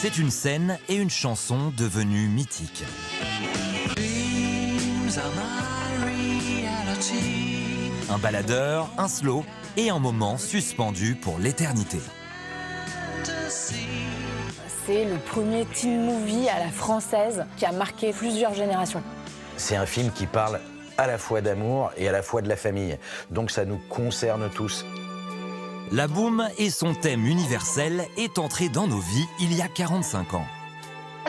C'est une scène et une chanson devenues mythiques. Un baladeur, un slow et un moment suspendu pour l'éternité. C'est le premier teen movie à la française qui a marqué plusieurs générations. C'est un film qui parle à la fois d'amour et à la fois de la famille. Donc ça nous concerne tous. La boum et son thème universel est entré dans nos vies il y a 45 ans.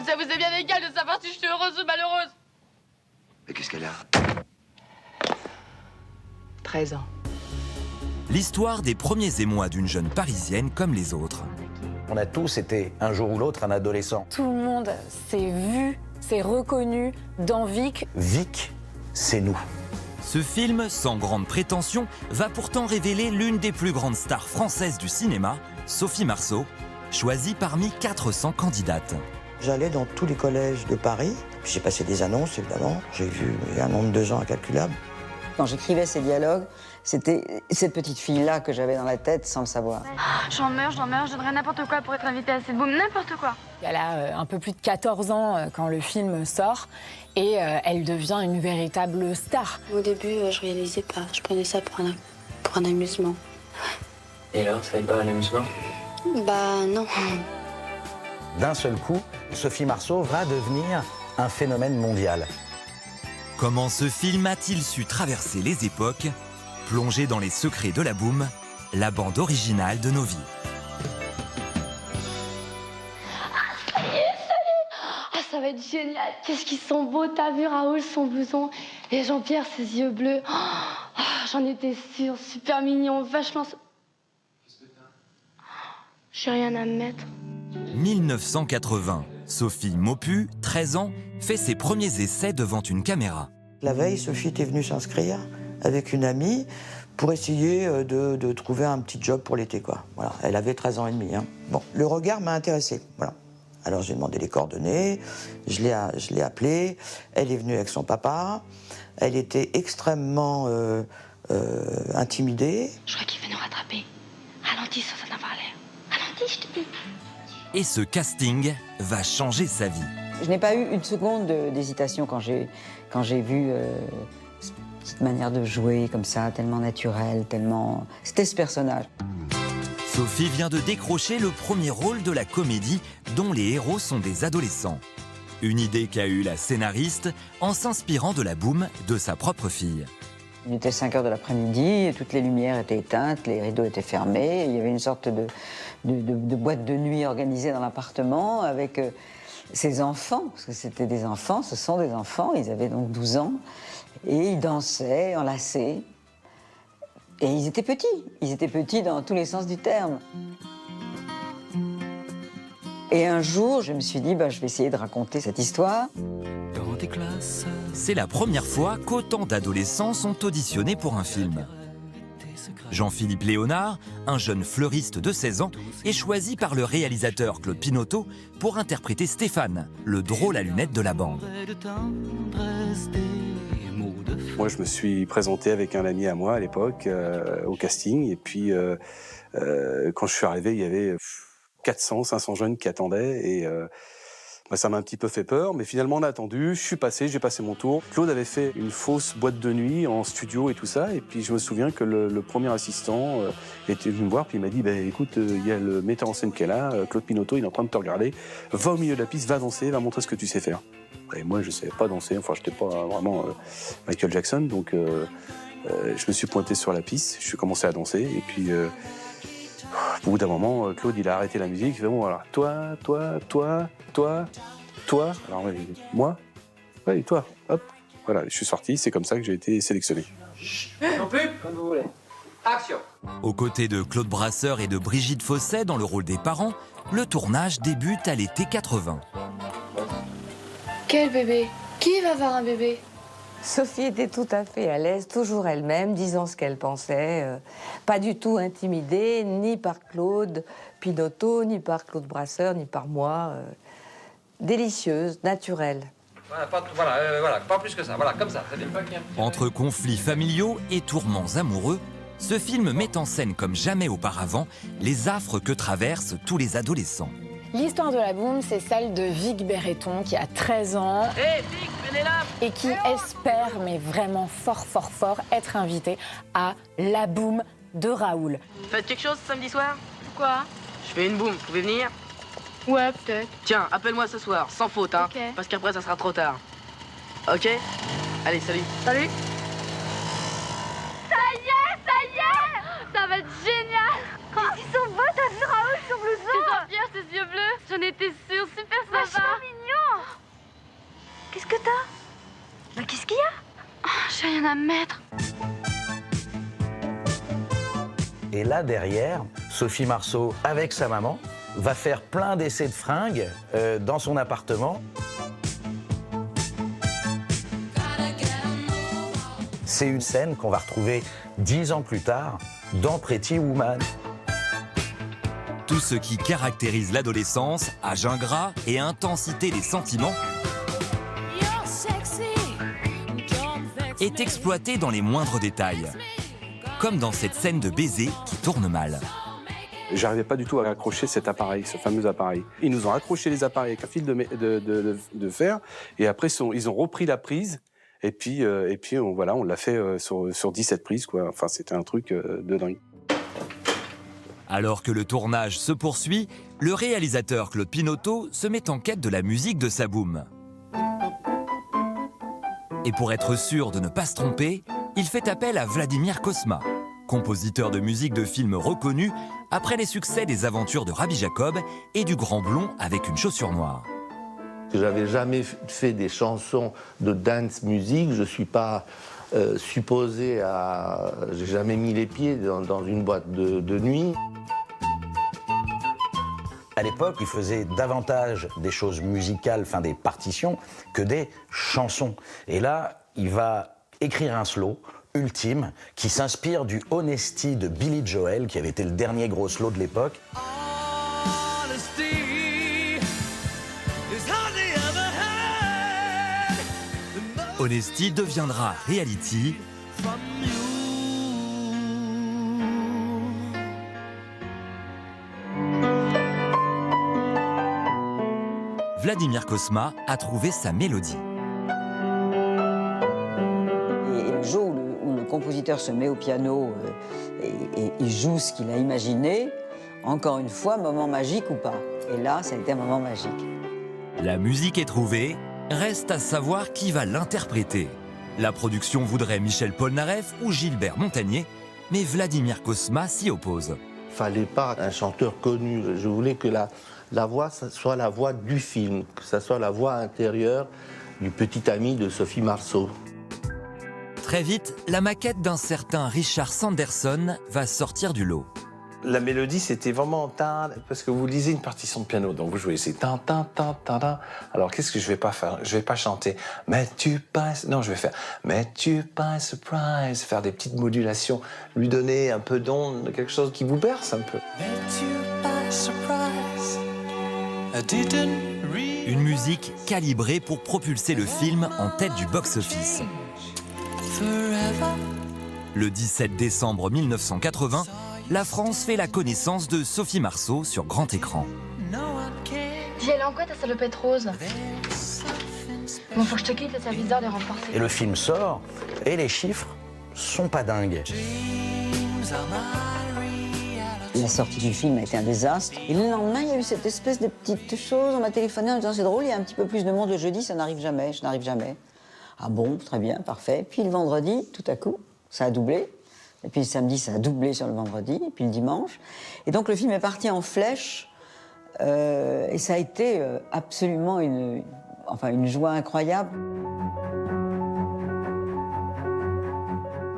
Ça vous est bien égal de savoir si je suis heureuse ou malheureuse. Mais qu'est-ce qu'elle a? 13 ans. L'histoire des premiers émois d'une jeune Parisienne comme les autres. On a tous été, un jour ou l'autre, un adolescent. Tout le monde s'est vu, s'est reconnu dans Vic. Vic, c'est nous. Ce film, sans grande prétention, va pourtant révéler l'une des plus grandes stars françaises du cinéma, Sophie Marceau, choisie parmi 400 candidates. J'allais dans tous les collèges de Paris. J'ai passé des annonces, évidemment. J'ai vu un nombre de gens incalculable. Quand j'écrivais ces dialogues, c'était cette petite fille-là que j'avais dans la tête sans le savoir. J'en meurs, je donnerais n'importe quoi pour être invitée à cette boum, n'importe quoi. Elle a un peu plus de 14 ans quand le film sort et elle devient une véritable star. Au début, je réalisais pas. Je prenais ça pour un amusement. Et là, ça n'est pas un amusement? Bah non. D'un seul coup, Sophie Marceau va devenir un phénomène mondial. Comment ce film a-t-il su traverser les époques, plonger dans les secrets de la boum, la bande originale de nos vies? Ah, ça va être génial. Qu'est-ce qu'ils sont beaux, t'as vu Raoul, son blouson, et Jean-Pierre, ses yeux bleus. Oh, j'en étais sûre, super mignon, vachement... J'ai rien à me mettre. 1980, Sophie Maupu, 13 ans, fait ses premiers essais devant une caméra. La veille, Sophie était venue s'inscrire avec une amie pour essayer de trouver un petit job pour l'été, quoi. Voilà. Elle avait 13 ans et demi. Hein. Bon, le regard m'a intéressé. Voilà. Alors j'ai demandé les coordonnées, je l'ai appelée, elle est venue avec son papa, elle était extrêmement intimidée. Je crois qu'il veut nous rattraper. Ralentis, ça n'a pas l'air. Ralentis, je te dis. Et ce casting va changer sa vie. Je n'ai pas eu une seconde d'hésitation quand j'ai vu cette petite manière de jouer comme ça, tellement naturelle, tellement... C'était ce personnage. Sophie vient de décrocher le premier rôle de la comédie dont les héros sont des adolescents. Une idée qu'a eue la scénariste en s'inspirant de la boum de sa propre fille. Il était 5 h de l'après-midi, toutes les lumières étaient éteintes, les rideaux étaient fermés, il y avait une sorte de boîte de nuit organisée dans l'appartement avec ses enfants, parce que c'était des enfants, ce sont des enfants, ils avaient donc 12 ans, et ils dansaient, enlacés, et ils étaient petits dans tous les sens du terme. Et un jour, je me suis dit, je vais essayer de raconter cette histoire. C'est la première fois qu'autant d'adolescents sont auditionnés pour un film. Jean-Philippe Léonard, un jeune fleuriste de 16 ans, est choisi par le réalisateur Claude Pinoteau pour interpréter Stéphane, le drôle à lunettes de la bande. Moi, je me suis présenté avec un ami à moi à l'époque au casting. Et puis, quand je suis arrivé, il y avait 400, 500 jeunes qui attendaient. Et ça m'a un petit peu fait peur. Mais finalement, on a attendu. J'ai passé mon tour. Claude avait fait une fausse boîte de nuit en studio et tout ça. Et puis, je me souviens que le premier assistant était venu me voir. Puis il m'a dit, écoute, il y a le metteur en scène qui est là, Claude Pinoteau, il est en train de te regarder. Va au milieu de la piste, va danser, va montrer ce que tu sais faire. Et moi, je ne savais pas danser. Enfin, je n'étais pas vraiment Michael Jackson. Donc, je me suis pointé sur la piste. Je suis commencé à danser. Et puis, au bout d'un moment, Claude, il a arrêté la musique. Il fait, bon, voilà, toi. Alors, moi? Ouais, et toi? Hop. Voilà, je suis sorti. C'est comme ça que j'ai été sélectionné. Non plus, comme vous voulez. Action! Aux côtés de Claude Brasseur et de Brigitte Fosset dans le rôle des parents, le tournage débute à l'été 80. Quel bébé? Qui va avoir un bébé? Sophie était tout à fait à l'aise, toujours elle-même, disant ce qu'elle pensait, pas du tout intimidée, ni par Claude Pinoteau, ni par Claude Brasseur, ni par moi. Délicieuse, naturelle. Voilà, pas plus que ça, voilà, comme ça. Entre conflits familiaux et tourments amoureux, ce film met en scène comme jamais auparavant les affres que traversent tous les adolescents. L'histoire de La Boum, c'est celle de Vic Béreton qui a 13 ans Vic, venez là. et qui espère, mais vraiment fort, être invité à La Boum de Raoul. Faites quelque chose samedi soir? Quoi? Je fais une boum, vous pouvez venir? Ouais, peut-être. Tiens, appelle-moi ce soir, sans faute, hein. Ok. Parce qu'après, ça sera trop tard. Ok? Allez, salut. Salut. Ça y est! Ça va être génial! Ils sont beaux, t'as vu Raoul, son blouson? C'est Jean-Pierre, ses yeux bleus. J'en étais sûre, super sympa. Vachement mignon. Qu'est-ce que t'as? Bah, qu'est-ce qu'il y a? J'ai rien à mettre. Et là, derrière, Sophie Marceau, avec sa maman, va faire plein d'essais de fringues dans son appartement. C'est une scène qu'on va retrouver 10 ans plus tard dans Pretty Woman. Tout ce qui caractérise l'adolescence, âge ingrat et intensité des sentiments est exploité dans les moindres détails. Comme dans cette scène de baiser qui tourne mal. J'arrivais pas du tout à accrocher cet appareil, ce fameux appareil. Ils nous ont accroché les appareils avec un fil de fer, et après ils ont repris la prise, et puis on l'a fait sur 17 prises, quoi. Enfin, c'était un truc de dingue. Alors que le tournage se poursuit, le réalisateur Claude Pinoteau se met en quête de la musique de sa boum. Et pour être sûr de ne pas se tromper, il fait appel à Vladimir Cosma, compositeur de musique de films reconnu après les succès des aventures de Rabbi Jacob et du Grand Blond avec une chaussure noire. J'avais jamais fait des chansons de dance music, je suis pas supposé à... J'ai jamais mis les pieds dans une boîte de nuit. À l'époque, il faisait davantage des choses musicales, enfin des partitions, que des chansons. Et là, il va écrire un slow ultime qui s'inspire du Honesty de Billy Joel, qui avait été le dernier gros slow de l'époque. Honesty deviendra Reality. Vladimir Cosma a trouvé sa mélodie. Et le jour où le compositeur se met au piano et il joue ce qu'il a imaginé, encore une fois, moment magique ou pas. Et là, ça a été un moment magique. La musique est trouvée, reste à savoir qui va l'interpréter. La production voudrait Michel Polnareff ou Gilbert Montagnier, mais Vladimir Cosma s'y oppose. Fallait pas un chanteur connu, je voulais que la voix soit la voix du film, que ça soit la voix intérieure du petit ami de Sophie Marceau. Très vite, la maquette d'un certain Richard Sanderson va sortir du lot. La mélodie, c'était vraiment parce que vous lisez une partition de piano, donc vous jouez, c'est ta ta ta ta ta. Alors qu'est-ce que je vais pas faire? Je vais pas chanter. Mais tu passes. Non, je vais faire. Mais tu passes surprise. Faire des petites modulations, lui donner un peu d'onde, quelque chose qui vous berce un peu. Une musique calibrée pour propulser le film en tête du box-office. Le 17 décembre 1980, la France fait la connaissance de Sophie Marceau sur grand écran. Dis, elle est en quoi ta salopette rose? Bon, faut que je te quitte, le service d'ordre est renforcé. Et le film sort, et les chiffres sont pas dingues. La sortie du film a été un désastre. Et le lendemain, il y a eu cette espèce de petite chose. On m'a téléphoné en disant c'est drôle, il y a un petit peu plus de monde le jeudi, ça n'arrive jamais, je n'arrive jamais. Ah bon, très bien, parfait. Puis le vendredi, tout à coup, ça a doublé. Et puis le samedi, ça a doublé sur le vendredi, et puis le dimanche. Et donc le film est parti en flèche. Et ça a été absolument une joie incroyable.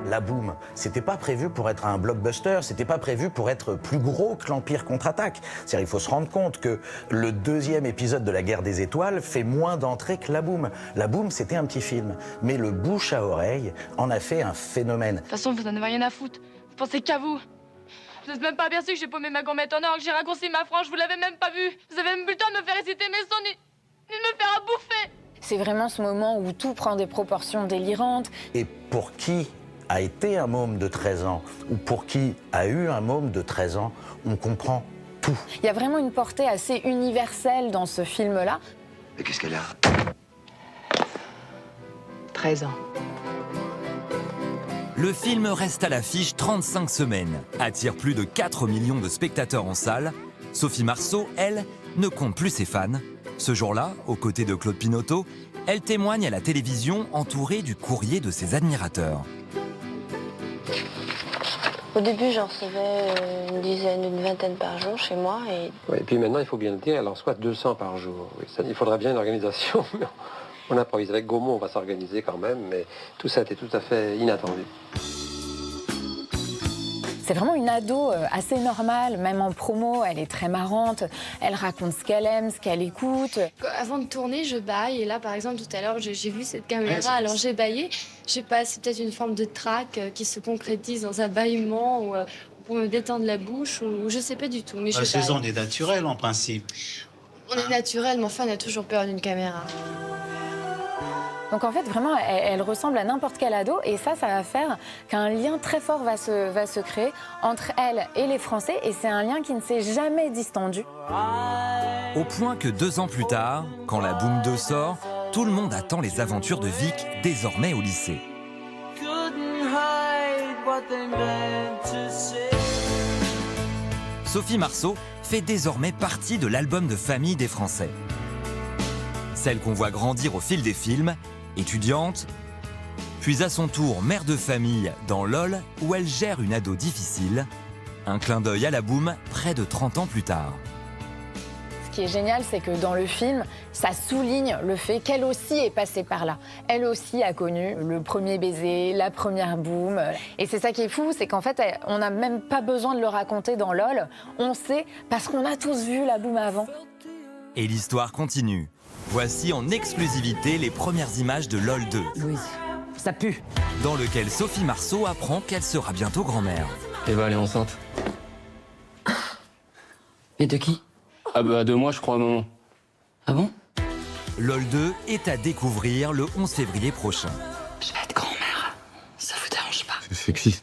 La Boum, c'était pas prévu pour être un blockbuster, c'était pas prévu pour être plus gros que l'Empire contre-attaque. C'est-à-dire, il faut se rendre compte que le deuxième épisode de la Guerre des Étoiles fait moins d'entrées que La Boum. La Boum, c'était un petit film, mais le bouche à oreille en a fait un phénomène. De toute façon, vous n'en avez rien à foutre. Vous pensez qu'à vous. Vous n'êtes même pas aperçu que j'ai paumé ma gommette en or, que j'ai raccourci ma frange, vous l'avez même pas vu. Vous avez même plus le temps de me faire réciter mes sons, ni de me faire à bouffer. C'est vraiment ce moment où tout prend des proportions délirantes. Et pour qui a été un môme de 13 ans, ou pour qui a eu un môme de 13 ans, on comprend tout. Il y a vraiment une portée assez universelle dans ce film-là. Mais qu'est-ce qu'elle a? 13 ans. Le film reste à l'affiche 35 semaines, attire plus de 4 millions de spectateurs en salle. Sophie Marceau, elle, ne compte plus ses fans. Ce jour-là, aux côtés de Claude Pinoteau, elle témoigne à la télévision entourée du courrier de ses admirateurs. Au début, j'en recevais une dizaine, une vingtaine par jour chez moi. Et puis maintenant, il faut bien le dire, elle en reçoit 200 par jour. Oui, il faudrait bien une organisation. On improvise. Avec Gaumont, on va s'organiser quand même, mais tout ça était tout à fait inattendu. C'est vraiment une ado assez normale, même en promo, elle est très marrante, elle raconte ce qu'elle aime, ce qu'elle écoute. Avant de tourner, je bâille. Et là, par exemple, tout à l'heure, j'ai vu cette caméra, alors j'ai bâillé. Je sais pas, c'est peut-être une forme de trac qui se concrétise dans un bâillement ou pour me détendre la bouche, ou je sais pas du tout. Mais on est naturel en principe. On est naturel, mais enfin, on a toujours peur d'une caméra. Donc en fait, vraiment, elle ressemble à n'importe quel ado et ça va faire qu'un lien très fort va se créer entre elle et les Français et c'est un lien qui ne s'est jamais distendu. Au point que 2 ans plus tard, quand La Boum 2 sort, tout le monde attend les aventures de Vic, désormais au lycée. Sophie Marceau fait désormais partie de l'album de famille des Français. Celle qu'on voit grandir au fil des films, étudiante, puis à son tour mère de famille dans LOL, où elle gère une ado difficile. Un clin d'œil à La Boum près de 30 ans plus tard. Ce qui est génial, c'est que dans le film, ça souligne le fait qu'elle aussi est passée par là. Elle aussi a connu le premier baiser, la première boum. Et c'est ça qui est fou, c'est qu'en fait, on n'a même pas besoin de le raconter dans LOL. On sait parce qu'on a tous vu la boum avant. Et l'histoire continue. Voici en exclusivité les premières images de LOL 2. Louise, ça pue. Dans lequel Sophie Marceau apprend qu'elle sera bientôt grand-mère. Eva, elle est enceinte. Et de qui? Ah bah de moi, je crois, maman. Ah bon? LOL 2 est à découvrir le 11 février prochain. Je vais être grand-mère. Ça vous dérange pas? C'est sexy.